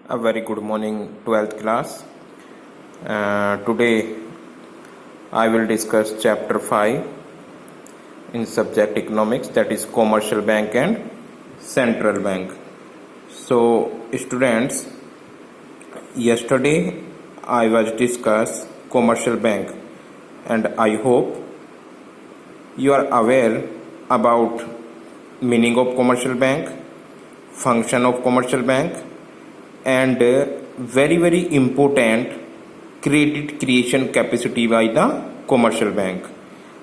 A very good morning, 12th class. Today I will discuss chapter 5 in subject economics, that is commercial bank and central bank. So students, yesterday I was discuss commercial bank and I hope you are aware about meaning of commercial bank, function of commercial bank, and very important credit creation capacity by the commercial bank.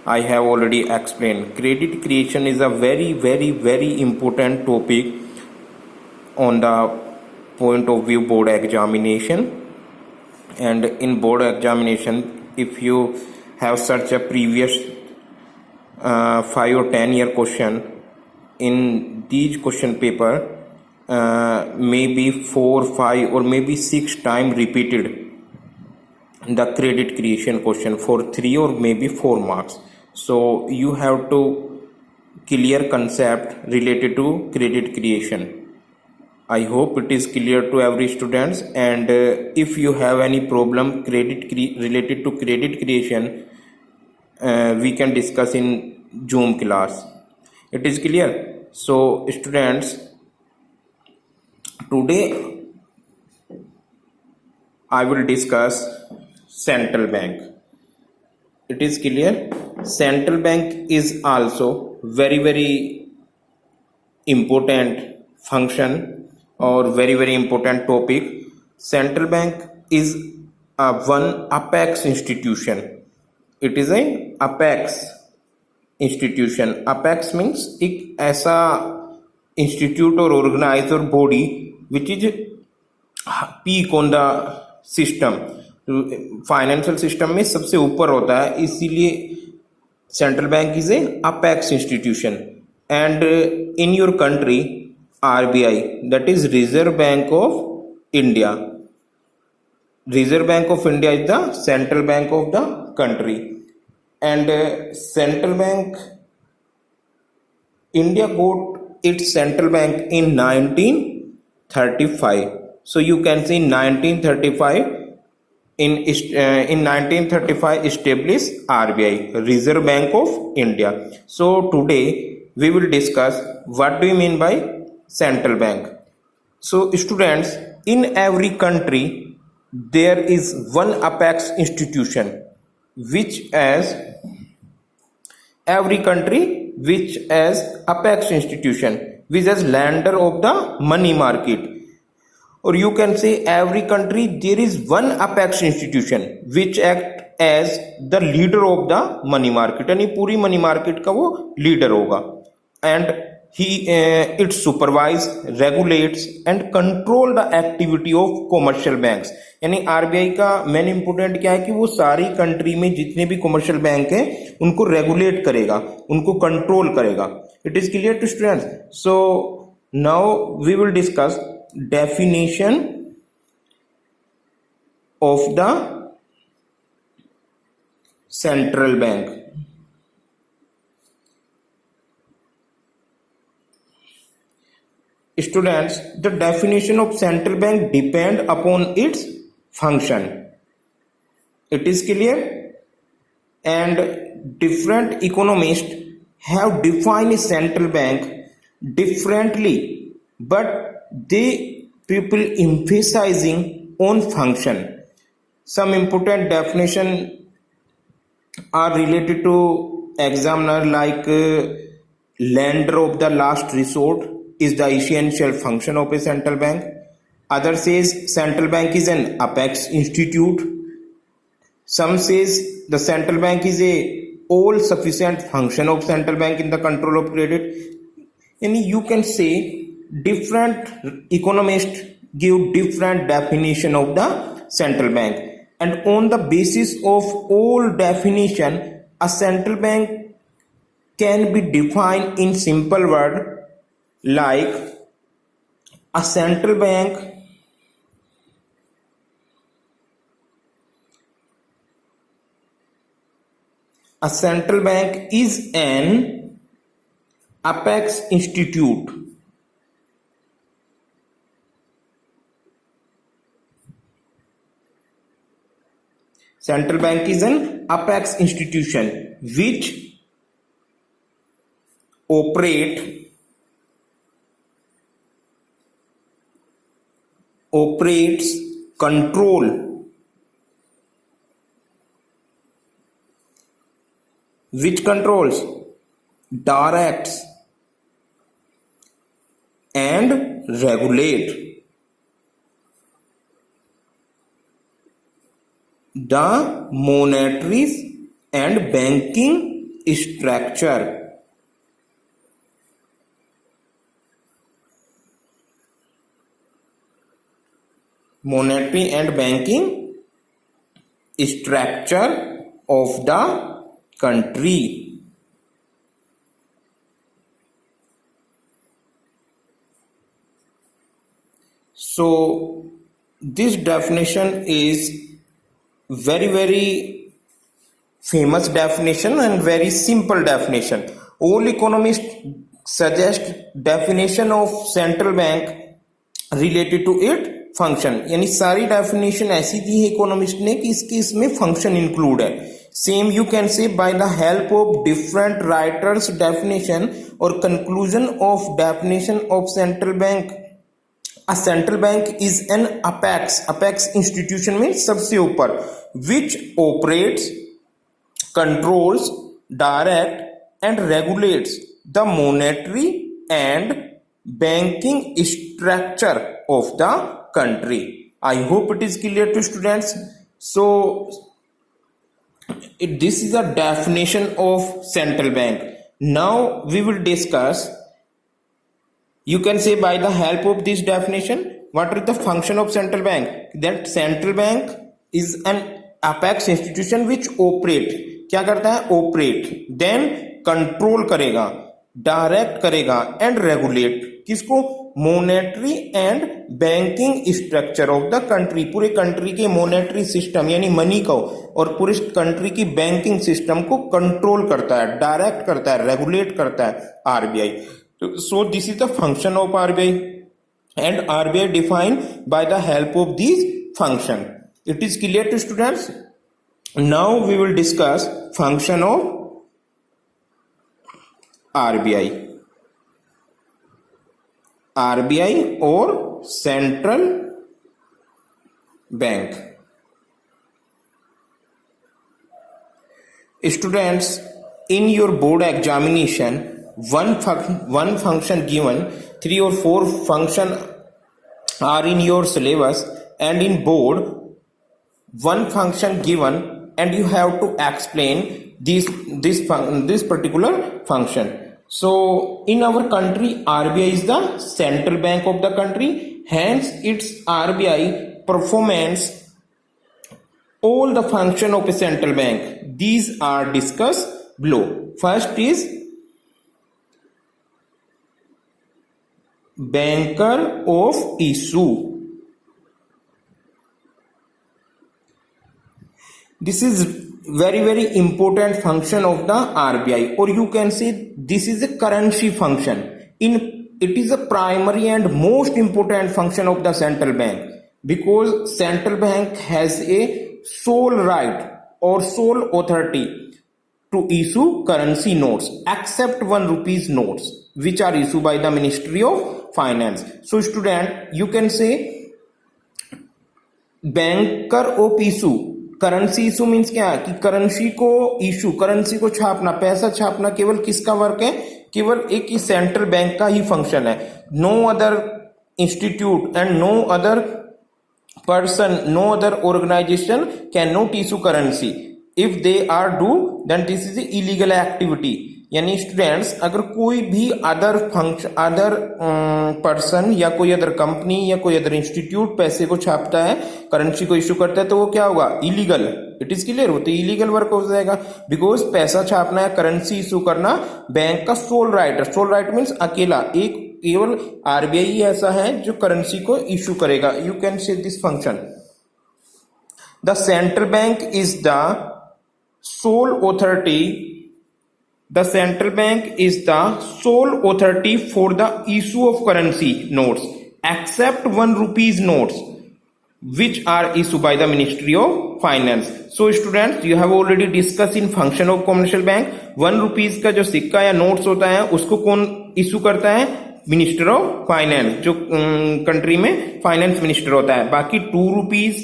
I have already explained credit creation is a very important topic on the point of view board examination. And in board examination, if you have such a previous 5 or 10 year question, in these question paper maybe 4, 5 or maybe 6 times repeated the credit creation question for 3 or maybe 4 marks. So you have to clear concept related to credit creation. I hope it is clear to every students, and if you have any problem related to credit creation, we can discuss in Zoom class. It is clear. So students, today I will discuss central bank. It is clear. Central bank is also very important function or very important topic. Central bank is one apex institution. It is a apex institution. Apex means एक ऐसा institute or organized or body which is peak on the system. Financial system में सबसे ऊपर होता है, इसीलिए central bank is a apex institution. And in your country RBI, that is reserve bank of India. Reserve bank of India is the central bank of the country. And central bank, India got it's central bank in 1935. So you can see 1935 in 1935 established RBI, Reserve Bank of India. So today we will discuss what do you mean by central bank. So students, in every country there is one apex institution which as every country which as apex institution which as lender of the money market. Or you can say every country there is one apex institution which act as the leader of the money market. यानी पूरी money market का वो leader होगा. And he it supervise, regulates and control the activity of commercial banks. यानी RBI का main important क्या है कि वो सारी कंट्री में जितने भी कॉमर्शियल बैंक हैं उनको रेगुलेट करेगा, उनको कंट्रोल करेगा. It is clear to students. So now we will discuss definition of the central bank. Students, the definition of central bank depend upon its function. It is clear. And different economists have defined a central bank differently, but they people emphasizing on function. Some important definition are related to examiner, like lender of the last resort is the essential function of a central bank. Other says central bank is an apex institute. Some says the central bank is a all sufficient function of central bank in the control of credit. And you can say different economists give different definition of the central bank, and on the basis of all definition a central bank can be defined in simple word like a central bank is an apex institute Central bank is an apex institution which operates, controls, directs and regulate the monetary and banking structure. Monetary and banking structure of the country. So this definition is very famous definition and very simple definition. All economists suggest definition of central bank related to it function, यानी सारी definition ऐसी दी है economist ने कि इसके इसमें function include है. Same you can say by the help of different writers definition और conclusion of definition of central bank. A central bank is an apex institution में सबसे ऊपर, which operates, controls, direct and regulates the monetary and banking structure of the country. I hope it is clear to students. So this is a definition of central bank. Now we will discuss, you can say by the help of this definition, what is the function of central bank. That central bank is an apex institution which operate, क्या करता है, operate, then control करेगा, direct करेगा and regulate, किसको, monetary and banking structure of the country. पूरे country के monetary system यानी money को और पूरे कंट्री की बैंकिंग सिस्टम को कंट्रोल करता है, डायरेक्ट करता है, रेगुलेट करता है RBI. So this is the function of RBI and RBI defined by the help of this function. It is clear to students. Now we will discuss function of RBI. RBI और central bank. Students, in your board examination one function given, 3 or 4 function are in your syllabus, and in board one function given and you have to explain this particular function. So in our country RBI is the central bank of the country, hence its RBI performance all the function of a central bank. These are discussed below. First is banker of issue. This is very important function of the RBI, or you can say this is a currency function. It is a primary and most important function of the central bank, because central bank has a sole right or sole authority to issue currency notes except 1 rupees notes which are issued by the Ministry of Finance. So student, you can say banker of issue. Currency issue means क्या है कि currency को issue, currency को छापना, पैसा छापना केवल किसका work है, केवल एक ही सेंट्रल बैंक का ही फंक्शन है. No other institute and no other person, no other organisation can not issue currency. If they are do then this is illegal activity. यानी स्टूडेंट्स, अगर कोई भी अदर पर्सन या कोई अदर कंपनी या कोई अदर इंस्टीट्यूट पैसे को छापता है, करेंसी को इशू करता है, तो वो क्या होगा, इलीगल. इट इज क्लियर, होते इलीगल वर्क हो जाएगा. बिकॉज पैसा छापना है, करेंसी इशू करना बैंक का सोल राइट है. सोल राइट मीन्स अकेला, एक केवल आरबीआई ही ऐसा है जो करेंसी को इशू करेगा. You can say this function. The central bank is the sole authority. The central bank is the sole authority for the issue of currency notes except 1 rupees notes which are issued by the Ministry of Finance. So students, you have already discussed in function of commercial bank. 1 rupees का जो सिक्का या notes होता है उसको कौन issue करता है? मिनिस्टर ऑफ फाइनेंस, जो कंट्री में फाइनेंस मिनिस्टर होता है. बाकी 2 रुपीज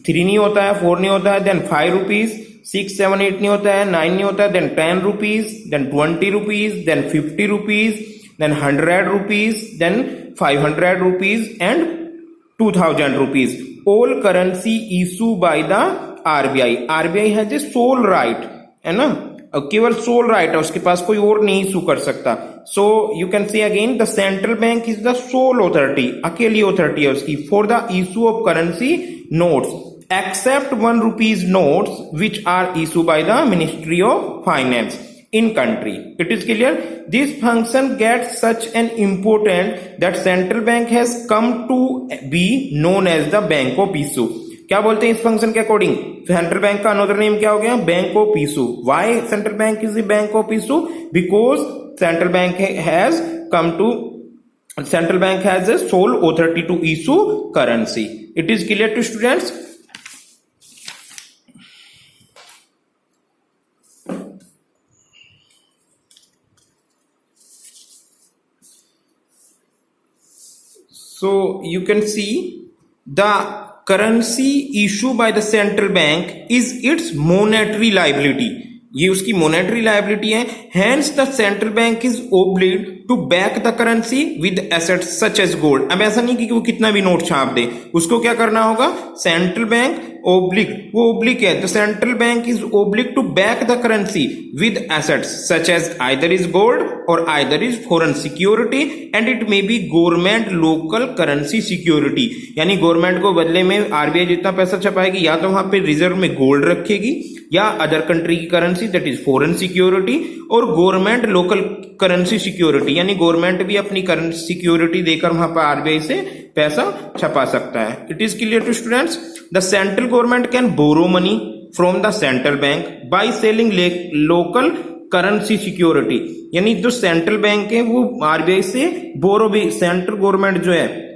3 नहीं होता है, 4 नहीं होता है, देन 5 रुपीज, 6, 7, 8 नहीं होता है, 9 नहीं होता है, then 10 rupees, then 20 rupees, then 50 rupees, then 100 rupees, then 500 rupees and 2000 rupees. All currency issued by the RBI. RBI has a sole right, है ना? केवल सोल राइट है, उसके पास कोई और नहीं इशू कर सकता. So you can say again the central bank is the sole authority, अकेली अथॉरिटी है उसकी for the issue of currency notes except 1 rupees notes which are issue by the ministry of finance in country. It is clear. This function gets such an important that central bank has come to be known as the bank of issue. क्या बोलते हैं इस function के according? Central bank का another name क्या हो गया? Bank of issue. Why central bank is the bank of issue? Because central bank has come to central bank has a sole authority to issue currency. It is clear to students? So you can see the currency issued by the central bank is its monetary liability. ये उसकी monetary liability है. Hence the central bank is obliged to back the currency with assets such as gold. अब ऐसा नहीं कि वो कितना भी नोट छाप दे, उसको क्या करना होगा? सेंट्रल बैंक ओब्लिक, वो ओब्लिक है, तो central bank is oblique to back the currency with assets such as either is gold और either is foreign security and it may be government local currency security. यानी government को बदले में RBI जितना पैसा छपाएगी या तो वहां पे रिजर्व में गोल्ड रखेगी या अदर कंट्री की currency that is foreign security, और गवर्नमेंट लोकल करेंसी सिक्योरिटी यानी गवर्नमेंट भी अपनी करेंसी सिक्योरिटी देकर वहां पर आरबीआई से पैसा छपा सकता है. It is clear to students? The central government can borrow money from the central bank by selling local currency security. यानी जो सेंट्रल बैंक है वो आरबीआई से बोरो भी, सेंट्रल गवर्नमेंट जो है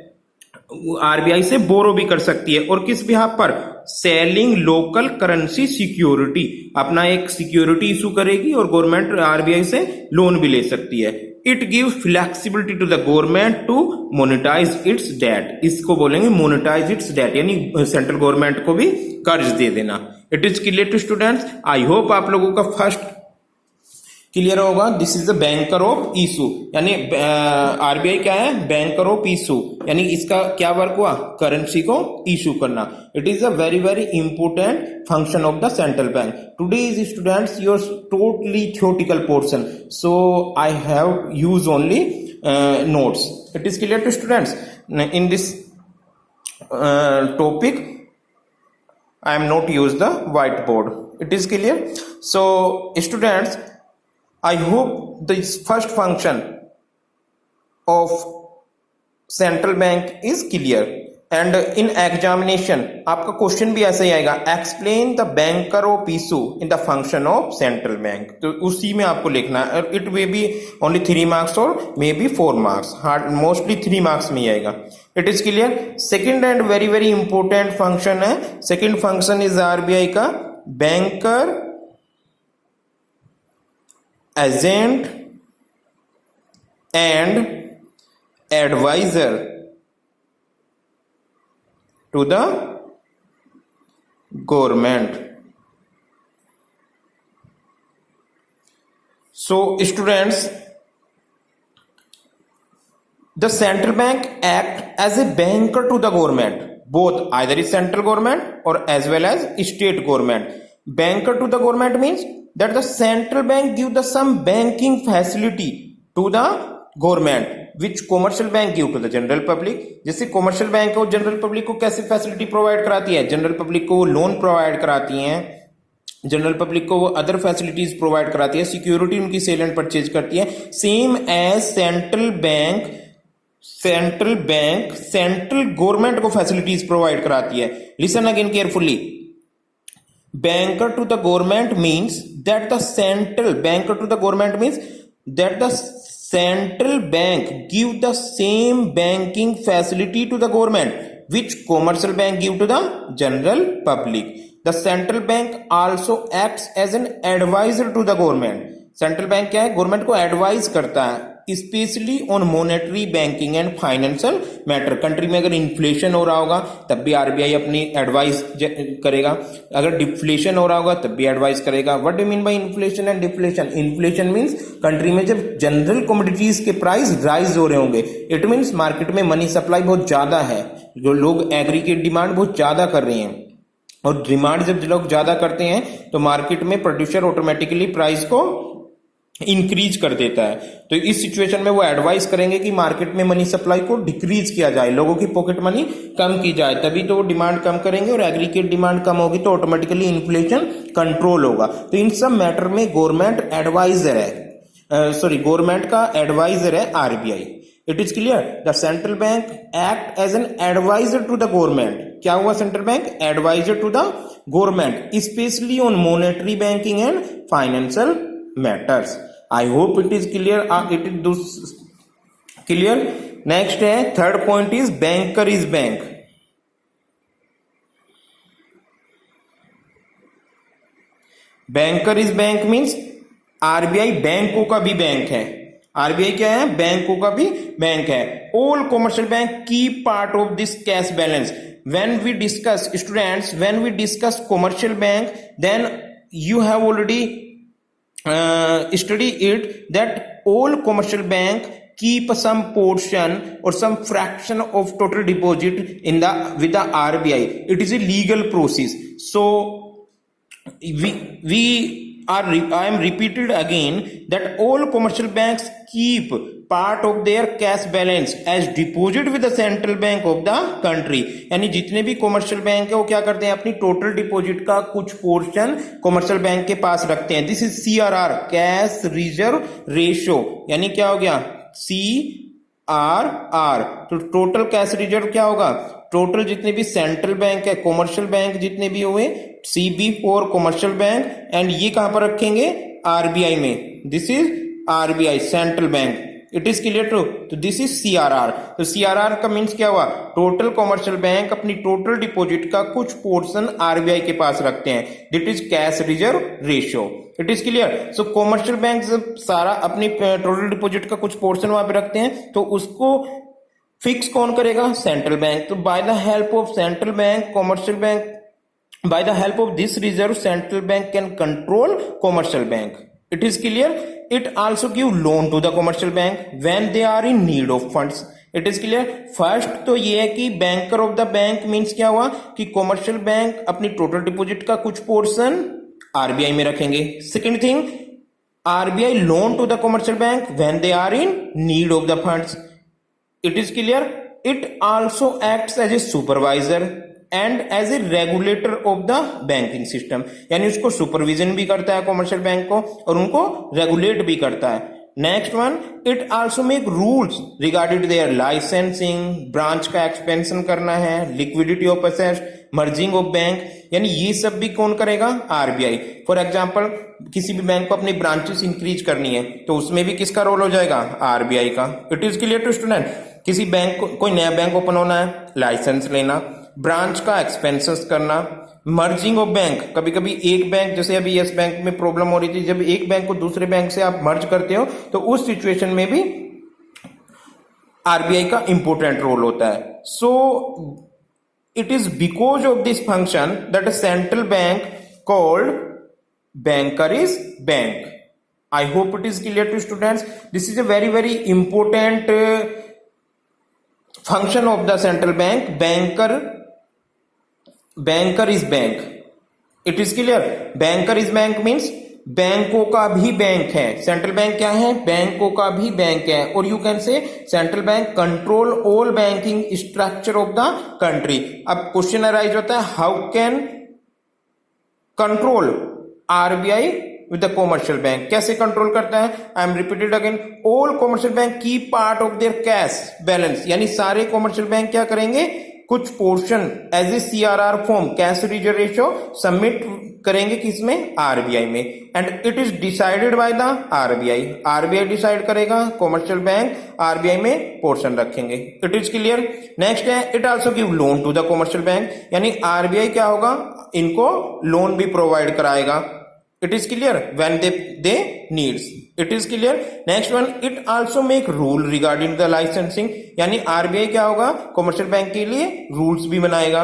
आरबीआई से बोरो भी कर सकती है. और किस बिहाफ पर? सेलिंग लोकल करेंसी सिक्योरिटी, अपना एक सिक्योरिटी इशू करेगी और गवर्नमेंट आरबीआई से लोन भी ले सकती है. It give flexibility to the government to monetise its debt. इसको बोलेंगे मोनेटाइज इट्स डेट, यानी सेंट्रल गवर्नमेंट को भी कर्ज दे देना. It is clear to students? I hope आप लोगों का फर्स्ट क्लियर होगा. This is the banker of issue, यानी आरबीआई क्या है? बैंकर ऑफ इशू, यानी इसका क्या वर्क हुआ? करेंसी को इशू करना. It is a very very important function of the central bank. Today is students your totally theoretical portion, so I have use only notes. It is clear to students? In this topic I am not use the whiteboard. It is clear? So students, I hope this first function of central bank is clear. And in examination आपका question भी ऐसा ही आएगा, explain the banker of issue in the function of central bank. तो उसी में आपको लिखना है. It may be only 3 marks और may be 4 marks, hard mostly 3 marks में ही आएगा. It is clear? Second and very very important function है. सेकेंड फंक्शन इज आरबीआई का banker, agent and adviser to the government. So students, the central bank act as a banker to the government, both either is central government or as well as state government. Banker to the government means that the central bank give the some banking facility to the government which commercial bank give to the general public. जैसे commercial bank है वो general public को कैसे facility provide कराती है? General public को वो loan provide कराती हैं, जनरल पब्लिक को वो अदर फैसिलिटीज प्रोवाइड कराती है, सिक्योरिटी उनकी सेल एंड परचेज करती है. Same as central bank central government को फैसिलिटीज प्रोवाइड कराती है. Listen again carefully. Banker to the government means that the central banker to the government means that the central bank give the same banking facility to the government which commercial bank give to the general public. The central bank also acts as an advisor to the government. Central bank क्या है? Government को advise करता है specially on monetary banking and financial matter. Country में अगर inflation हो रहा होगा तब भी आरबीआई अपनी एडवाइस करेगा, अगर डिफ्लेशन हो रहा होगा तब भी एडवाइस करेगा. What do mean by inflation and deflation? Inflation means country में जब जनरल कमोडिटीज के प्राइस राइज हो रहे होंगे. इट मीन्स मार्केट में मनी सप्लाई बहुत ज्यादा है, जो लोग एग्री की डिमांड बहुत ज्यादा कर रहे हैं, और डिमांड जब लोग ज्यादा करते हैं तो मार्केट में प्रोड्यूसर ऑटोमेटिकली प्राइस को इंक्रीज कर देता है. तो इस सिचुएशन में वो एडवाइस करेंगे कि मार्केट में मनी सप्लाई को डिक्रीज किया जाए, लोगों की पॉकेट मनी कम की जाए, तभी तो वो डिमांड कम करेंगे, और एग्रीगेट डिमांड कम होगी तो ऑटोमेटिकली इन्फ्लेशन कंट्रोल होगा. तो इन सब मैटर में गवर्नमेंट एडवाइजर है, गवर्नमेंट का एडवाइजर है RBI. It is clear. The central bank act as an adviser to the government. क्या हुआ? Central bank adviser to the government specially on monetary banking and financial matters. I hope it is clear. It is clear. Next है third point is banker is bank. Banker is bank means RBI बैंकों का भी bank है. RBI क्या है? बैंकों का भी बैंक है. All commercial bank keep part of this cash balance. When we discuss students, when we discuss commercial bank, then you have already study it that all commercial bank keep some portion or some fraction of total deposit in the with the RBI. It is a legal process. So I am repeated again that all commercial banks keep part of their cash balance as deposit with the central bank of the country. यानी जितने भी commercial bank है वो क्या करते हैं? अपनी total deposit का कुछ पोर्शन कॉमर्शियल बैंक के पास रखते हैं. This is CRR, cash reserve ratio. यानी क्या हो गया? CRR. तो टोटल कैश रिजर्व क्या होगा? टोटल जितने भी सेंट्रल बैंक है, कॉमर्शियल बैंक जितने भी हुए, CB4 कॉमर्शियल बैंक, एंड ये कहां पर रखेंगे? आरबीआई में. This is RBI central bank. It is clear to. तो दिस इज CRR. तो CRR का मीन्स क्या हुआ? टोटल कॉमर्शियल बैंक अपनी टोटल डिपॉजिट का कुछ पोर्शन आरबीआई के पास रखते हैं. That is cash reserve ratio. It is clear. So commercial bank जब सारा अपनी टोटल डिपॉजिट का कुछ पोर्शन वहां पे रखते हैं तो उसको फिक्स कौन करेगा? Central bank. तो by the help of central bank, commercial bank, by the help of this reserve, central bank can control commercial bank. It is clear. It also give loan to the commercial bank when they are in need of funds. It is clear. First तो ये है कि banker of the bank means क्या हुआ कि commercial bank अपनी total deposit का कुछ portion RBI में रखेंगे. Second thing, RBI loan to the commercial bank when they are in need of the funds. It is clear. It also acts as a supervisor and as a regulator of the banking system. यानी उसको supervision भी करता है commercial bank को और उनको regulate भी करता है. Next one, it also make rules regarded their licensing, branch का एक्सपेंशन करना है, liquidity of assets, merging of bank. यानी ये सब भी कौन करेगा? आरबीआई. फॉर एग्जांपल किसी भी बैंक को अपनी ब्रांचेस इंक्रीज करनी है तो उसमें भी किसका रोल हो जाएगा? आरबीआई का. It is clear to student. किसी बैंक को, कोई नया बैंक ओपन होना है, लाइसेंस लेना, ब्रांच का एक्सपेंसेस करना, मर्जिंग ऑफ बैंक. कभी कभी एक बैंक, जैसे अभी यस बैंक में प्रॉब्लम हो रही थी, जब एक बैंक को दूसरे बैंक से आप मर्ज करते हो तो उस सिचुएशन में भी आरबीआई का इंपॉर्टेंट रोल होता है. So it is because of this function that a central bank called banker is bank. I hope it is clear to students. This is a very very important function of the central bank. Banker is bank. It is clear. Banker is bank means बैंकों का भी bank है. Central bank क्या है? बैंकों का भी bank है. और you can say central bank control all banking structure of the country. अब क्वेश्चन अराइज होता है, how can control RBI with the commercial bank? कैसे कंट्रोल करता है? I am repeated again, all commercial bank keep part of their cash balance. यानी सारे commercial bank क्या करेंगे? कुछ portion as a CRR form, cash reserve ratio, submit करेंगे किसमें, आरबीआई में, and it is decided by the RBI. RBI decide करेगा, commercial bank RBI में पोर्शन रखेंगे। It is clear. नेक्स्ट है, it also give loan to the commercial bank, यानी RBI क्या होगा, इनको लोन भी प्रोवाइड कराएगा। It is clear when they needs. It is clear. Next one, it also make rule regarding the licensing, यानी RBI क्या होगा, कॉमर्शियल बैंक के लिए रूल्स भी बनाएगा,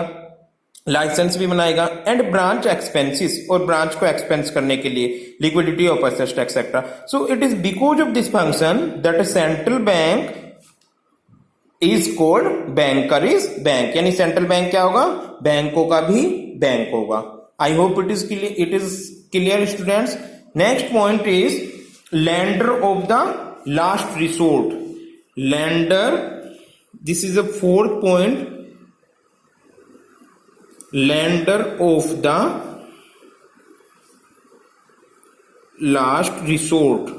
लाइसेंस भी बनाएगा, एंड ब्रांच एक्सपेंसेस, और ब्रांच को एक्सपेंस करने के लिए liquidity of assets etcetera. So it is because of this function that central bank is called banker is bank, यानी सेंट्रल बैंक क्या होगा, बैंकों का भी बैंक होगा। I hope it is clear students. Next point is lender of the last resort. Lender, this is a fourth point. Lender of the last resort.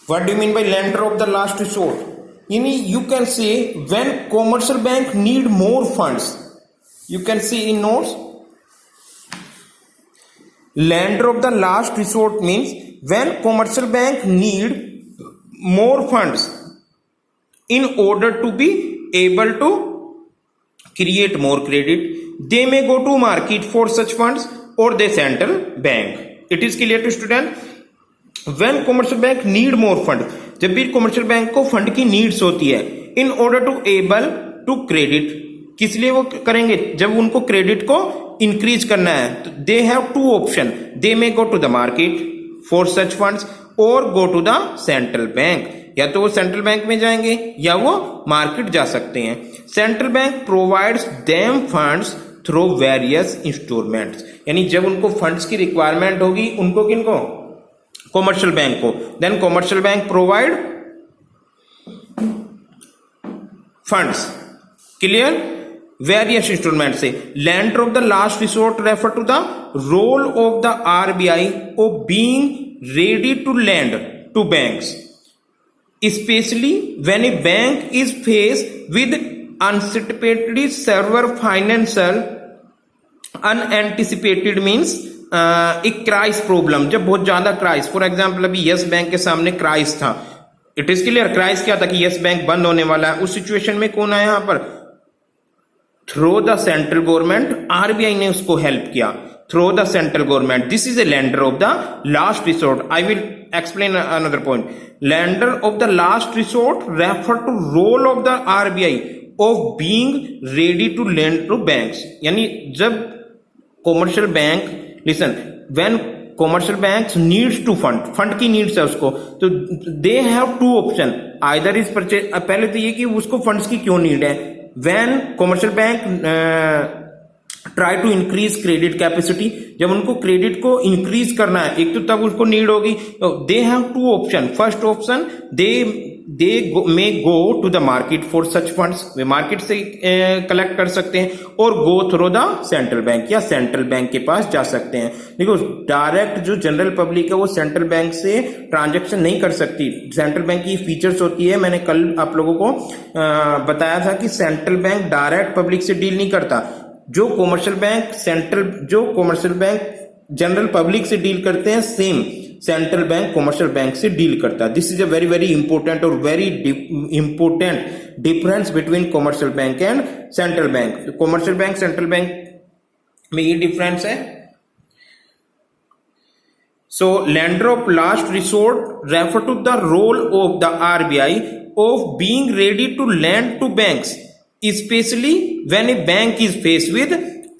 What do you mean by lender of the last resort? You can say when commercial bank need more funds, you can see in notes, lender of the last resort means when commercial bank need more funds in order to be able to create more credit, they may go to market for such funds or the central bank. It is clear to student? When commercial bank need more fund, जब भी commercial bank को fund की needs होती है, in order to able to credit, किस लिए वो करेंगे, जब उनको क्रेडिट को इंक्रीज करना है, तो they have two option, they may go to the market for such funds और go to the central bank, या तो वो सेंट्रल बैंक में जाएंगे या वो मार्केट जा सकते हैं। Central bank provides them funds through various instalments, यानी जब उनको फंड्स की रिक्वायरमेंट होगी, उनको किनको, कॉमर्शियल बैंक को, then commercial bank provide funds, clear, various instalment से। Lender of the last resort refer to the role of the RBI of being ready to lend to banks, specially when a bank is face with unanticipated severe financial, unanticipated means एक crisis problem, जब बहुत ज्यादा Christ, for example अभी yes bank के सामने Christ था। It is clear, Christ क्या था कि यस बैंक बंद होने वाला है, उस सिचुएशन में कौन आया यहां पर, through the central government, RBI ने उसको हेल्प किया, through the central government. This is a lender of the last resort. I will explain another point. Lender of the last resort refer to role of the RBI of being ready to lend to banks, यानी जब commercial bank, listen, when commercial bank needs to fund की needs है उसको, तो they have two option, either is purchase, पहले तो ये कि उसको फंड्स की क्यों नीड है, when commercial bank try to increase credit capacity, जब उनको क्रेडिट को इंक्रीज करना है, एक तो तब उसको नीड होगी, तो they have two option. First option, they may go to the market for such funds, वे मार्केट से कलेक्ट कर सकते हैं, और go through the central bank, या सेंट्रल बैंक के पास जा सकते हैं। देखो, डायरेक्ट जो जनरल पब्लिक है वो सेंट्रल बैंक से ट्रांजेक्शन नहीं कर सकती। सेंट्रल बैंक की फीचर्स होती है, मैंने कल आप लोगों को बताया था कि सेंट्रल बैंक डायरेक्ट पब्लिक से डील नहीं करता। जो कॉमर्शियल बैंक जनरल पब्लिक से डील करते हैं, same central bank commercial bank से डील करता है। This is a very very important और very important difference between commercial bank and central bank. Commercial bank central bank में ये डिफरेंस है। सो lender of last resort refer to the role of the RBI of being ready to lend to banks, especially when a bank is faced with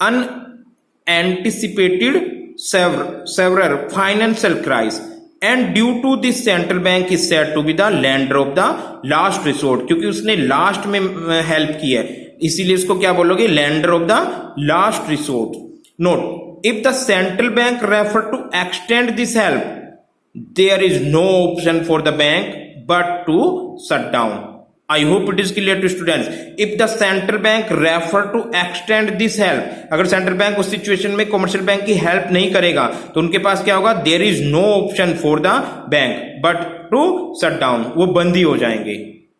unanticipated several financial crisis, and due to this central bank is said to be the lender of the last resort, क्योंकि उसने last में help की है, इसीलिए इसको क्या बोलोगे, lender of the last resort. Note, if the central bank refer to extend this help, there is no option for the bank but to shut down. I hope it is clear to students. If the central bank refer to extend this help, अगर central bank उस situation में commercial bank की help नहीं करेगा तो उनके पास क्या होगा, there is no option for the bank but to shut down, वो बंद ही हो जाएंगे।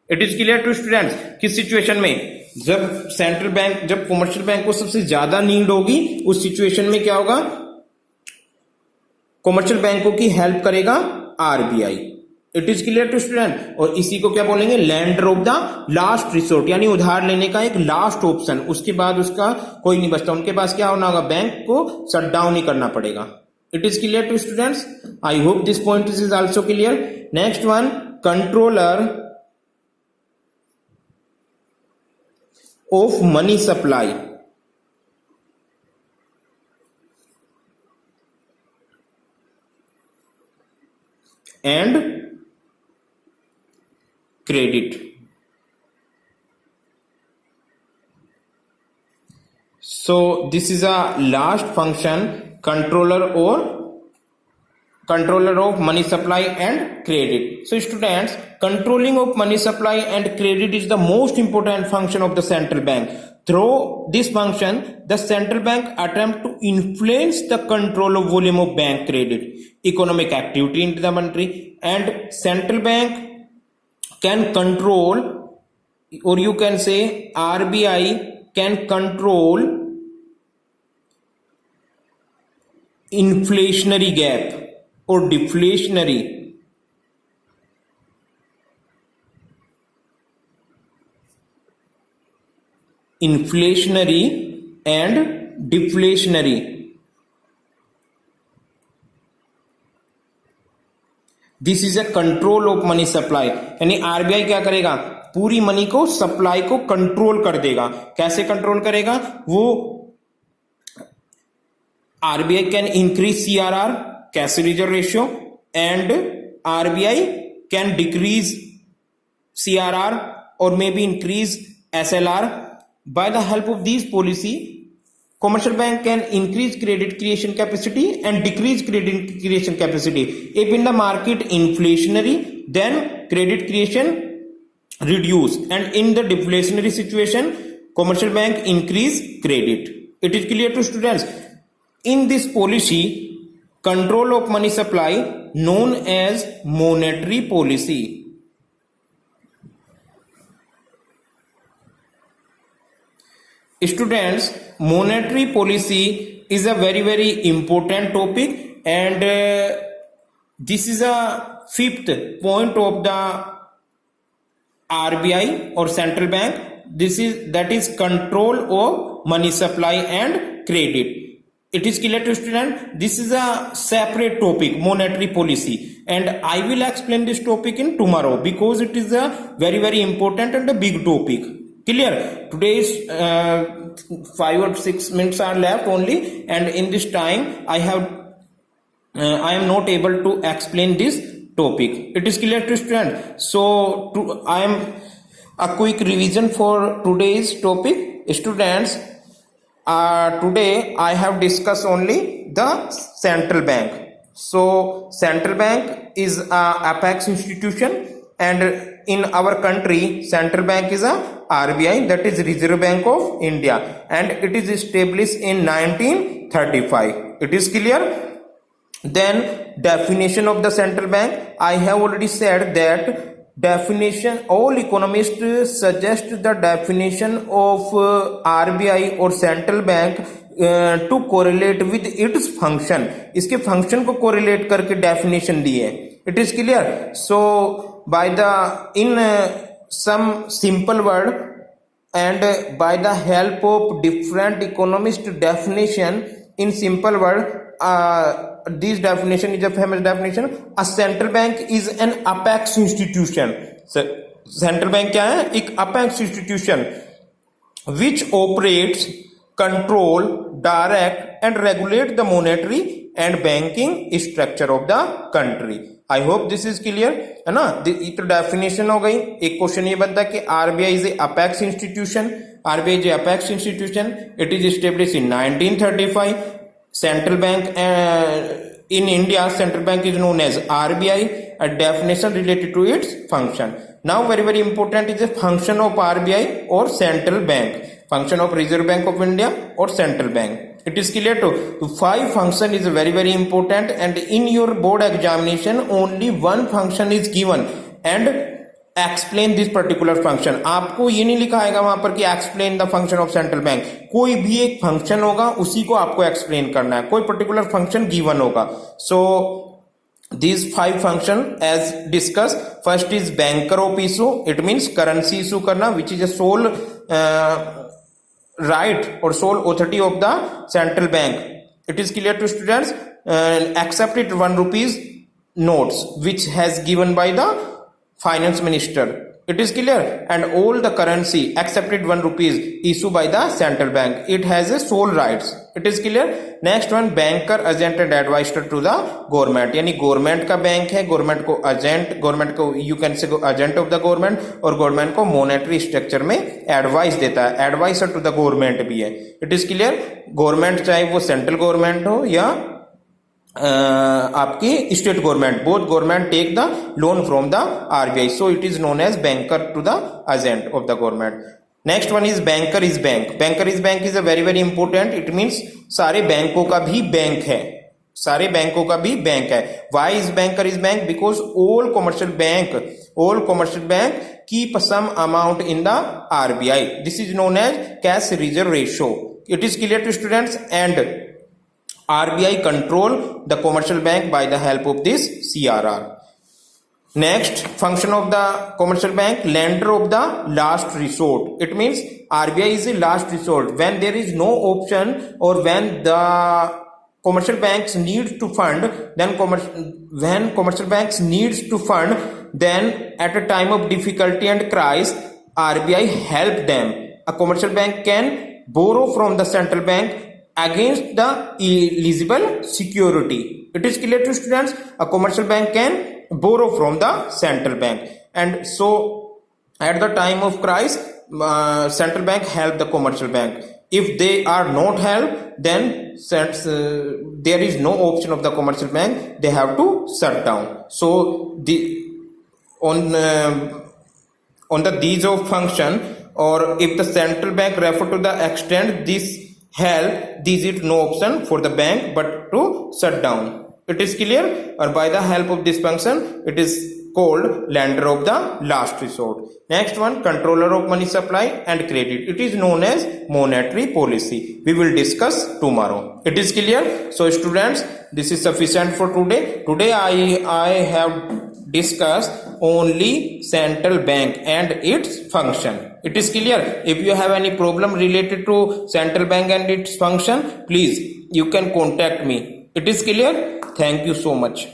It is clear to students? किस सिचुएशन में? जब सेंट्रल बैंक, जब कॉमर्शियल बैंक को सबसे ज्यादा नीड होगी, उस सिचुएशन में क्या होगा? कॉमर्शियल बैंकों की हेल्प करेगा RBI. It is clear to student? और इसी को क्या बोलेंगे? Lender of the last resort, यानी उधार लेने का एक लास्ट ऑप्शन, उसके बाद उसका कोई नहीं बचता, उनके पास क्या होना होगा? बैंक को शट डाउन ही करना पड़ेगा। It is clear to students? I hope this point is also clear. Next one, controller of money supply and credit. So this is a last function, controller of money supply and credit. So students, controlling of money supply and credit is the most important function of the central bank. Through this function, the central bank attempt to influence the control of volume of bank credit, economic activity in the country, and central bank can control, or you can say RBI can control inflationary gap or deflationary and deflationary. This is a control of money supply, यानी RBI क्या करेगा? पूरी money को, supply को control कर देगा। कैसे control करेगा? वो RBI can increase CRR, cash reserve ratio, and RBI can decrease CRR और may be increase SLR. By the help of these policy, commercial bank can increase credit creation capacity and decrease credit creation capacity. If in the market inflationary, then credit creation reduce, and in the deflationary situation, commercial bank increase credit. It is clear to students? In this policy, control of money supply known as monetary policy. Students, monetary policy is a very important topic, and this is a fifth point of the RBI or central bank. That is control of money supply and credit. It is clear to student? This is a separate topic, monetary policy, and I will explain this topic in tomorrow because it is a very important and a big topic. Clear? Today's 5 or 6 minutes are left only, and in this time I am not able to explain this topic. It is clear to student? So I am a quick revision for today's topic. Students, today I have discussed only the central bank. So central bank is a apex institution, and in our country central bank is a RBI, that is Reserve Bank of India, and it is established in 1935. It is clear? Then definition of the central bank, I have already said that definition, all economists suggest the definition of RBI or central bank to correlate with its function. इसके function को correlate करके definition दी है. It is clear? So by the some simple word and by the help of different economist definition in simple word, this definition is a famous definition. A central bank is an apex institution. Central bank क्या है? एक apex institution which operates, control, direct and regulate the monetary and banking structure of the country. I hope this is clear, है ना? ये तो definition हो गई. एक क्वेश्चन ये बनता है कि RBI is a apex institution. RBI is a apex institution. It is established in 1935. Central bank in India, central bank is known as RBI. A definition related to its function. Now very important is the function of RBI or central bank. Function of Reserve Bank of India or central bank. It is clear to 5 function is very important, and in your board examination only one function is given, and explain this particular function. आपको ये नहीं लिखा आएगा वहां पर कि explain the function of central bank. कोई भी एक फंक्शन होगा उसी को आपको एक्सप्लेन करना है, कोई पर्टिकुलर फंक्शन गिवन होगा। सो these 5 function as discussed, first is banker of issue, it means currency issue karna, which is a sole right or sole authority of the central bank. It is clear to students. Accepted 1 rupees notes which has given by the finance minister. It is clear. And all the currency accepted 1 rupees issued by the central bank, it has a sole rights. It is clear. Next one banker agent and advisor to the government, यानी government का bank है, government को agent, government को you can say agent of the government, और government को monetary structure में advice देता है, एडवाइजर टू द गवर्नमेंट भी है। It is clear. गवर्नमेंट चाहे वो सेंट्रल गवर्नमेंट हो या आपकी state government, both government take the loan from the RBI, so it is known as banker to the agent of the government. Next one is banker is bank. Banker is bank is a very very important. It means सारे बैंकों का भी bank है, सारे बैंकों का भी bank है। Why is banker is bank? Because all commercial bank keep some amount in the RBI, this is known as cash reserve ratio. It is clear to students. And RBI control the commercial bank by the help of this CRR. Next function of the commercial bank, lender of the last resort. It means RBI is the last resort when there is no option, or when the commercial banks need to fund, then when commercial banks needs to fund, then at a time of difficulty and crisis, RBI help them. A commercial bank can borrow from the central bank against the eligible security. It is clear to students. A commercial bank can borrow from the central bank, and so at the time of crisis, central bank help the commercial bank. If they are not help, then there is no option of the commercial bank, they have to shut down. So on the these of function, or if the central bank refer to the extent this help, this is no option for the bank but to shut down. It is clear. Or by the help of this function, it is called lender of the last resort. Next one, controller of money supply and credit. It is known as monetary policy. We will discuss tomorrow. It is clear. So students, this is sufficient for today. Today I have discussed only central bank and its function. It is clear. If you have any problem related to central bank and its function, please you can contact me. It is clear. Thank you so much.